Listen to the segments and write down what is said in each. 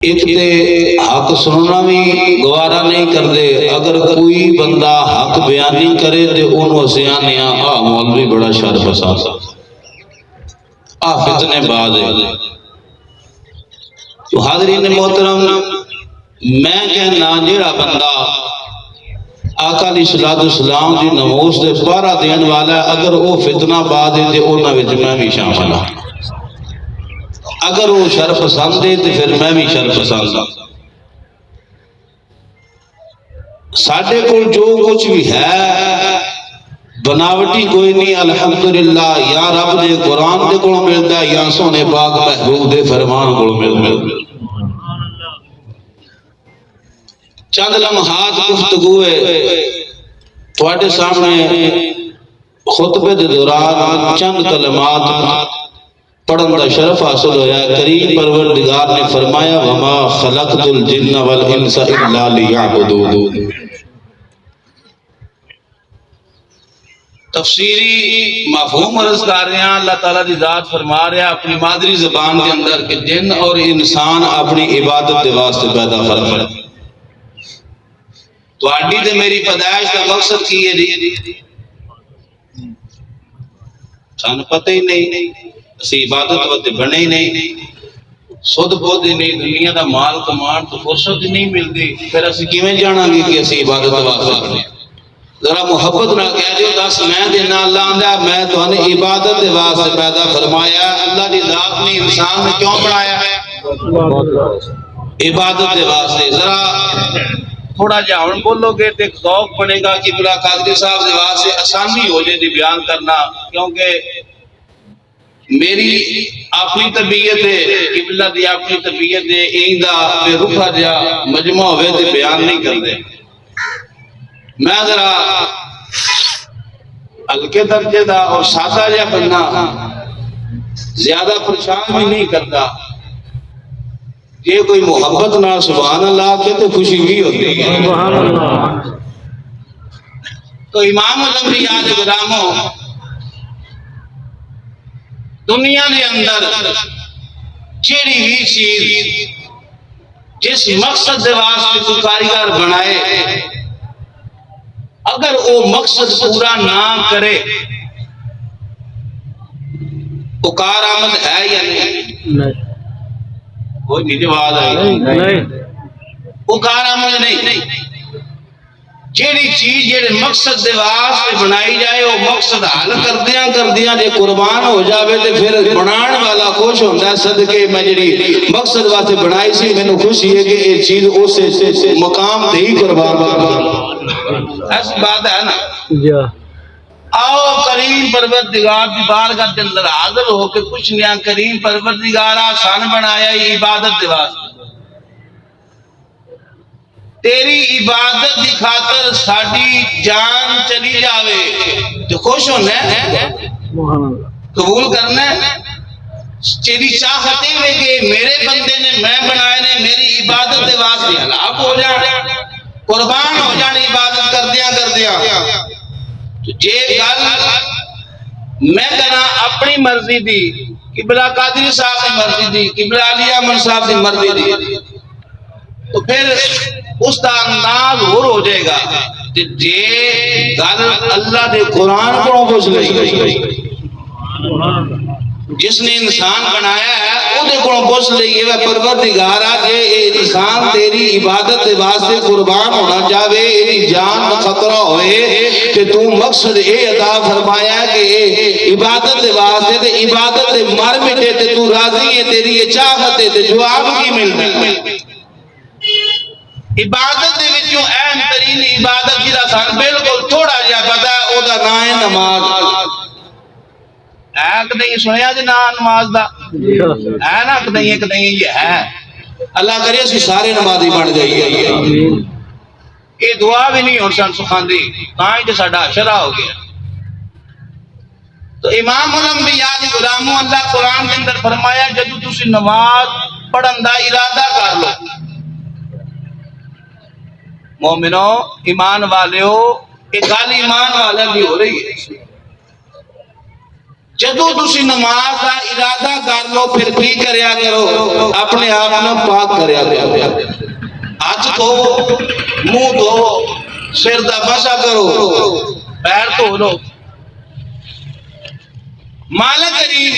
ایک تے حق سننا بھی گوارا نہیں کر دے، اگر کوئی بندہ حق بیانی کرے تے انہوں سیانیا مولوی بڑا شر فساد فتنے بعد ہے۔ تو حاضرین محترم، میں کہنا جڑا بندہ آقا علیہ السلام دی نموز دے پارا دین والا ہے، اگر وہ فتنہ بعد ہے تے انہاں وچ میں بھی شامل ہوں، اگر وہ شر پسند ہے تو پھر میں بھی شر پسند ہوں۔ ساڈے کو جو کچھ بھی ہے بناوٹی کوئی نہیں، الحمدللہ، یا رب دے قرآن دے کو ملتا ہے یا سونے پاک محبوب دے فرمان کو ملتا۔ چند لمحات گفتگو ہے تواڈے سامنے خطبے دے دوران چند کلمات پڑھن دا شرف حاصل ہویا ہے۔ کریم پروردگار نے فرمایا وما خلقت الجن والانس الا لیعبدون۔ تفسیری مفہوم عرض کر رہے ہیں، اللہ تعالیٰ دی ذات فرما رہا ہے اپنی مادری زبان کے اندر کہ جن اور انسان اپنی عبادت دے واسطے پیدا فرمایا۔ تو آڈی تے میری پیدائش کا مقصد کی ہے جی سان پتہ ہی نہیں، اسی عبادت وقت بنے ہی نہیں، سود بود ہی نہیں، دنیا دا مال کمان تو فرصت ہی نہیں ملتی، پھر اسی کیویں جانا گے کہ اسی عبادت واسطے بنے۔ ذرا محبت نہ کہہ دیو دس میں دینا اللہ آندہ میں تو ہمیں عبادت واسطے پیدا فرمایا۔ اللہ دی ذات نے انسان نے کیوں بنایا ہے؟ عبادت واسطے۔ ذرا تھوڑا جہاں بولو گے تو ایک ذوق بنے گا کہ بلا قادری صاحب دے واسطے آسانی ہو جائے دی بیان کرنا، کیونکہ میری اپنی طبیعت ہے، قبلہ دی اپنی طبیعت ہے، ایندہ بے رکھا جا مجمع ہوئے تے بیان نہیں کر دے۔ میں ذرا ہلکے درجے دا اور سادہ جا بننا زیادہ پریشان بھی نہیں کرتا، یہ کوئی محبت نہ سبحان اللہ کے تو خوشی بھی ہوتی ہے۔ تو امام الانبیاء کے غلاموں، دنیا نے اندر جیڑی بھی چیز جس مقصد دے واسطے کوئی کاریگر بنائے، اگر وہ مقصد پورا نہ کرے وہ کارآمد ہے یا نہیں؟ کوئی نہیں جواب ہے، وہ کارآمد نہیں۔ جیڑی چیز جیڑے مقصد دے واسطے بنائی جائے وہ مقصد حل کردیاں جے قربان ہو جاوے تے پھر بنان والا خوش ہوتا ہے، صدقے میں جیڑی مقصد واسطے بنائی سی میں نے خوشی ہے کہ یہ چیز اس مقام تے ہی قربان ہوگا۔ ایسی بات ہے نا۔ آؤ کریم پروردگار دی بارگاہ کے اندر حاضر ہو کے پوچھنے ہیں کریم پروردگار آسان بنایا ہی عبادت دے واسطے، تیری عبادت دی خاطر ساڈی جان چلی جاوے تو خوش ہونا ہے، قبول کرنا ہے۔ تیری چاہتے ہوئے کہ میرے بندے نے میں بنائے نے میری عبادت دے واسطے ہلاک ہو جان، قربان ہو جان عبادت کردیاں۔ تو جے گل میں کہنا اپنی مرضی دی، قبلہ قادری صاحب دی مرضی دی، قبلہ علی احمد صاحب دی مرضی دی، تو پھر اس کا انداز ہو جائے گا۔ جے گل اللہ دے قرآن کو پوچھ لئی، جس نے انسان بنایا ہے وہ دے کو پوچھ لئیے وہ پروردگارا جے انسان تیری عبادت دے واسطے قربان ہونا چاہے، ایدی جان خطرہ ہوئے کہ تو مقصد اے عطا فرمایا کہ عبادت دے واسطے تے عبادت دے مر مٹے تے تو راضی ہے، تیری یہ چاہت ہے تے جواب کی ملتا۔ عبادت دے وچوں اہم ترین عبادت جدا سان بالکل تھوڑا جہا پتہ ہے او دا نام ہے نماز۔ ایک نہیں سنیا جی نام نماز دا ہے نا، ایک نہیں یہ ہے۔ اللہ کرے اس کی سارے نمازی بن جائیے۔ یہ دعا بھی نہیں ہون سن سکھاندی کائیں جو ساڈا شرع ہو گیا۔ تو امام الانبیاء دی غلاموں، اللہ قرآن کے اندر فرمایا جدو تسی نماز پڑھن دا ارادہ کر لو، مومنو ایمان والے ہو، ایک گل ایمان والے بھی ہو رہی ہے۔ جدو تسی نماز کا ارادہ کر لو پھر کی کریا کرو اپنے آپ نے پاک کریا کرو ہاتھ دھو منہ دھو سر دا بسا کرو پیر دھو لو مالک کریم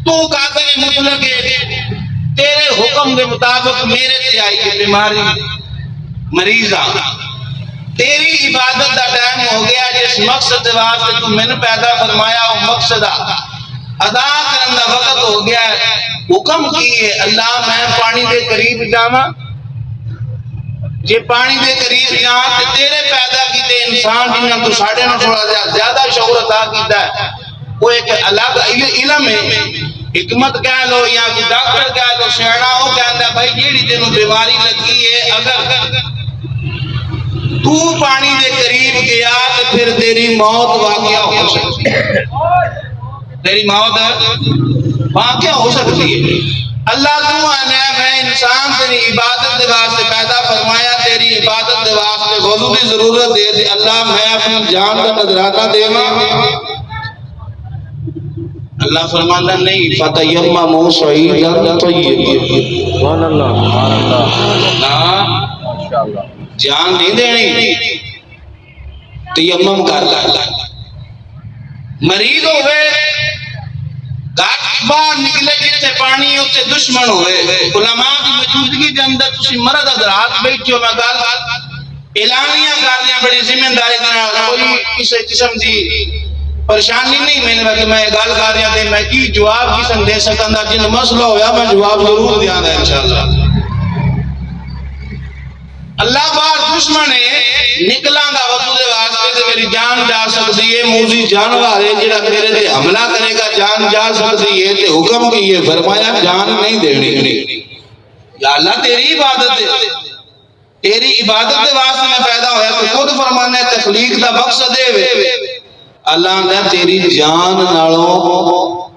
تو قادر مطلق ہے تیرے حکم کے مطابق میرے تے آئی ہے بیماری مریض آ تیری عبادت دا ٹائم ہو گیا جس مقصد واسطے تو میں نے پیدا فرمایا وہ مقصد ادا کرن دا وقت ہو گیا ہے حکم کی ہے اللہ میں پانی دے قریب جاواں جے پانی دے قریب جاواں تے تیرے پیدا کیتے انسان جنہاں تو ساڑھے نو تھوڑا زیادہ شعور عطا کیتا ہے وہ ایک الگ علم ہے حکمت کہہ لو یا کوئی ڈاکٹر کہہ لو سیاڑا ہو کہندا بھائی جیڑی تینوں بیماری لگی ہے اگر تو پانی دے قریب گیا تو پھر تیری موت واقعہ ہو سکتی ہے تیری موت واقعہ ہو سکتی ہے اللہ تو آنا میں انسان تیری عبادت دے واسطے پیدا فرمایا تیری عبادت دے واسطے وضو کی ضرورت ہے اللہ میں اپنی جان کا نذرانہ دیواں اللہ فرماتا نہیں فتیمموا صعیدا طیبا سبحان اللہ ماشاءاللہ جان نہیں دینی تیمم کر لا مریض ہوئے گھر باہر نکلے جتنے پانی اتنے دشمن ہوئے علماء کی موجودگی کے اندر تسی مرد حضرات بیٹھے ہو میں گل اعلانیاں کر دیا بڑی ذمہ داری کوئی کسی قسم دی پریشانی نہیں میں گل کر رہا تھا میں کی جواب قسم دے سکتا جن مسئلہ ہویا میں جواب ضرور دیا گا انشاءاللہ اللہ باہر دشمن ہے نکلاں گا وضو دے واسطے سے میری جان جا سکتی ہے موذی جانور ہے جڑا میرے تے حملہ کرے گا جان جا سکتی ہے تے حکم کیے فرمایا جان نہیں دینی یا اللہ تیری عبادت ہے تیری عبادت دے واسطے میں پیدا ہویا تو خود فرمانا ہے تخلیق دا مقصد ہے اللہ نے تیری جان نالوں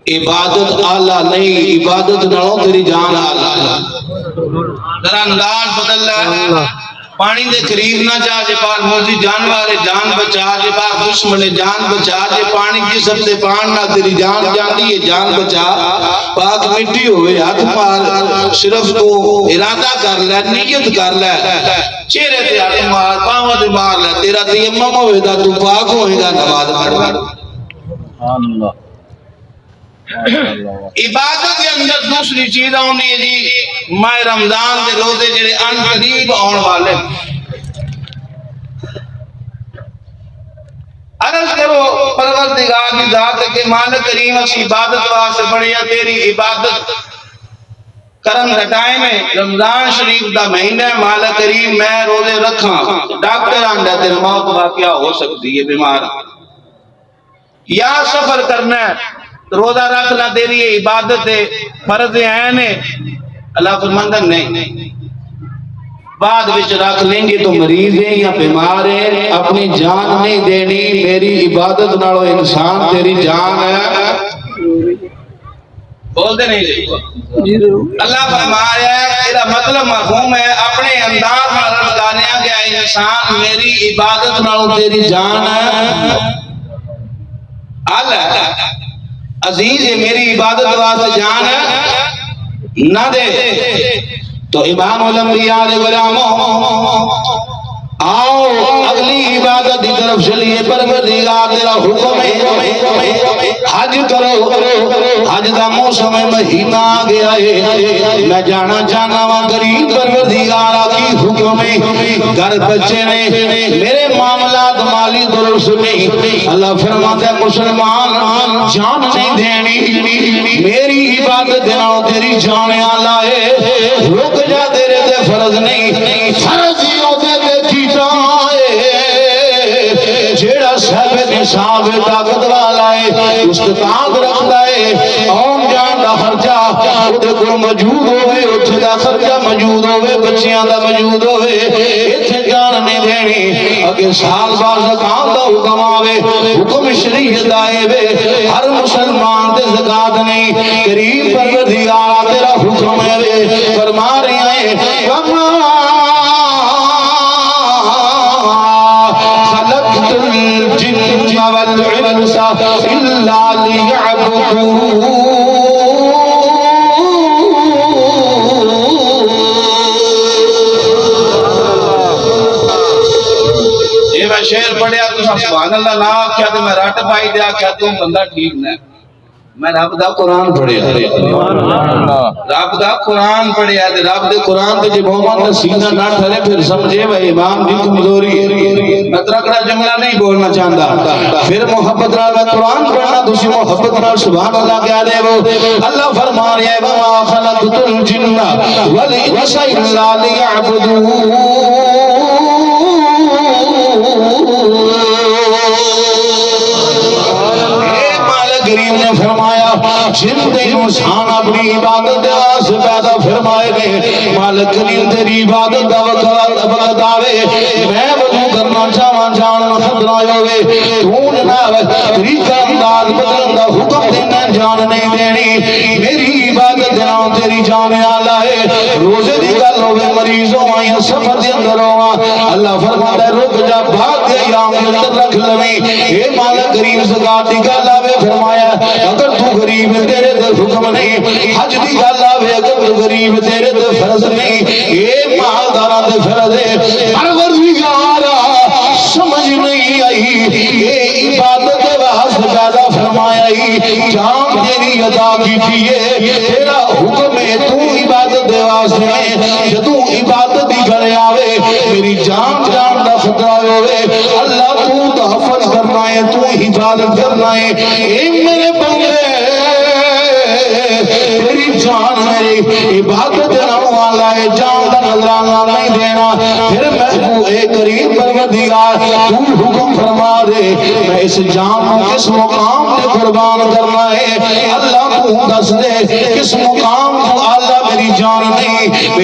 عبادت اعلیٰ نہیں عبادت نالوں تیری جان اعلیٰ ذرا انداز بدل ہے پانی دے قریب نہ جا جے پار موذی جانور جان بچا جے پار دشمن جان بچا جے پانی جسم تے پان نہ تیری جان جاندی ہے جان بچا پاک مٹی ہوئے ہاتھ مار صرف تو ارادہ کر لے نیت کر لے چہرے تے ہاتھ مار پاؤں تے مار لے تیرا تیمم ہوئے گا تو پاک ہوئے گا نماز پڑھ سبحان اللہ عبادت کے اندر دوسری چیز آنی ہے جی ماہ رمضان کے روزے جڑے ان قریب آن والے عرض کرو پروردگار کی ذات کے مالک کریم اسی عبادت واسطے بڑھیا تیری عبادت کرن دا ٹائم ہے رمضان شریف دا مہینہ ہے مالک کریم میں روزے رکھاں ڈاکٹر آندا تے موت واقعہ ہو سکتی ہے بیمار یا سفر کرنا ہے روزہ رکھنا تیری عبادت ہے فرض عین ہے اللہ فرماندا نہیں بعد وچ رکھ لیں گے تو مریض ہے یا بیمار ہے اپنی جان نہیں دینی میری عبادت نالو انسان تیری جان ہے بول دے نہیں اللہ فرمایا ہے میرا مطلب مفہوم ہے اپنے انداز میں لگانے کہ انسان میری عبادت نالو تیری جان ہے اللہ عزیز ہے میری عبادت واسطے جان ہے نہ دے تو امام الانبیاء علیہ غلاموں آؤ اگلی عبادت کی طرف چلیے پروردگار تیرا حکم ہے حج کرو حج دا موسم مہینہ آ گیا ہے میں جانا چاہنا وا غریب پروردگار کی حکم ہے گھر بچے نے میرے معاملات مالی درست نہیں اللہ فرماتا ہے مسلمان جان نہیں دینی میری عبادت دینا تیری جان اعلیٰ ہے رک جا تیرے تے فرض نہیں فرض ہی ہوتے جیڑا صاحب نصاب طاقت والا ہے استطاعت رکھتا ہے آن جان دا خرچہ اودے کول موجود ہوئے اتھے دا خرچہ موجود ہوئے بچیاں دا موجود ہوئے اتھے جان نہیں دینی اگر سال بعد زکات دا حکم آوے حکم شریعت آئے وے ہر مسلمان تے زکات نہیں قریب پروردگار تیرا حکم ہے وے فرما رہے ہیں والانس تسا سبحان اللہ نہ آکھیا تے میں رٹ پائی دے آکھیا تم بندہ ٹھیک نہ میں رب دا قرآن پڑھیا رب دا قرآن پڑھیا تے رب دے قرآن تے جب محمد سینہ نہ ٹھرے پھر سمجھے وہ امام دی کمزوری ہے میں ترکڑا جملہ نہیں بولنا چاہتا پھر محبت نال قرآن پڑھنا دوسری محبت نال سبحان اللہ کہہ دے وہ اللہ فرما رہا ہے وما خلقت الجن والانس الا ليعبدون کریم نے فرمایا جن دے انسان اپنی عبادت دے واسطے پیدا فرمائے گئے مالک کریم تیری عبادت دا وقت آوے میں وضو کرنا چاہواں جان خطرہ ہوے تو نہ طریقہ انداز بدلن دا حکم دینا جان نہیں دینی میری عبادت دے نال تیری جان آلہ ہے روزے دی گل ہوے مریض ہواں یا سفر دے اندر ہواں اللہ فرماتا ہے رک جا بعد دے ایام دے اندر رکھ لویں اے مالک کریم زکات دی گل آوے فرمایا اگر تو غریب تیرے تے حکم نہیں حج دی گل آوے اگر تو غریب تیرے تے فرض نہیں اے مالداراں تے فرض ہے پروردگارا سمجھ نہیں آئی اے عبادت دے واسطے پیدا فرمایا ہی جان تیری ادا کیتی ہے تیرا حکم ہے تو عبادت دے واسطے جدوں عبادت دی گل آوے میری جان دا خطرہ ہوے اللہ تو تحفظ کرنا ہے تو حفاظت کرنا ہے اے میرے بندے تیری جان میری عبادت نالوں والا ہے جان دا نظرانہ نہیں دینا پھر محبوب اے کریم پروردگار تو حکم فرما دے میں اس جان کو کس مقام تے قربان کرنا ہے اللہ تو دس دے کس مقام کو اللہ میری جان نہیں